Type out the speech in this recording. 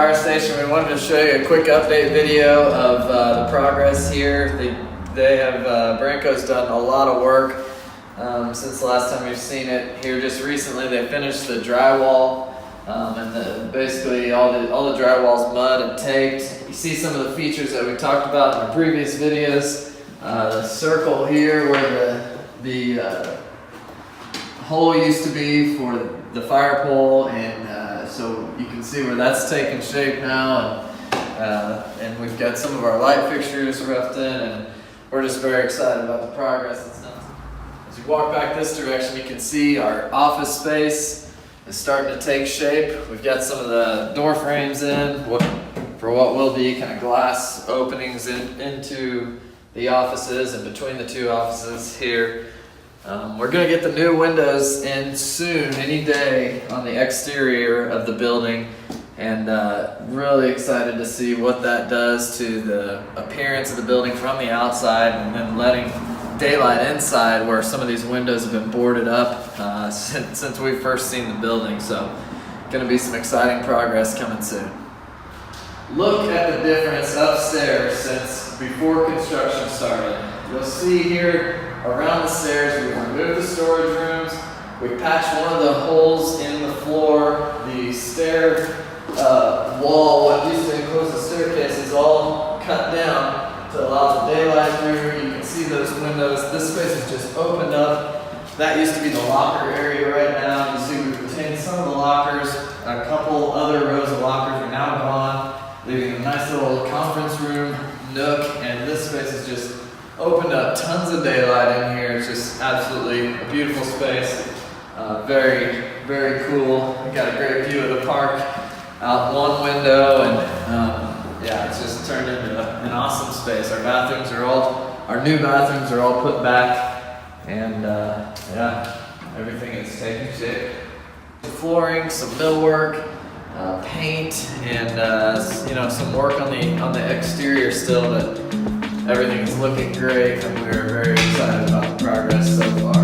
fire station. We wanted to show you a quick update video of the progress here. Branco's done a lot of work since the last time we've seen it. Here just recently they finished the drywall, and basically all the drywall's mud and taped. You see some of the features that we talked about in the previous videos. The circle here where the hole used to be for the fire pole, and so you can see where that's taken shape now, and we've got some of our light fixtures roughed in, and we're just very excited about the progress that's done. As you walk back this direction, you can see our office space is starting to take shape. We've got some of the door frames in for what will be kind of glass openings into the offices and between the two offices here. We're going to get the new windows in soon, any day, on the exterior of the building, and really excited to see what that does to the appearance of the building from the outside, and then letting daylight inside where some of these windows have been boarded up since we've first seen the building. So going to be some exciting progress coming soon. Look at the difference upstairs since before construction started. You'll see here around the stairs, we removed the storage rooms, we patched one of the holes in the floor, the stair wall, what used to enclose the staircase, is all cut down to allow the daylight through. You can see those windows. This space is just opened up. That used to be the locker area right now. You see we've retained some of the lockers. A couple other rows of lockers are now gone, leaving a nice little conference room nook, and this space is just opened up. Tons of daylight in here. It's just absolutely a beautiful space. Very, very cool. We got a great view of the park out one window, and yeah, it's just turned into an awesome space. Our new bathrooms are all put back, and yeah, everything is taking shape. Flooring, some millwork, paint, and some work on the exterior still, but everything is looking great, and we're very excited about the progress so far.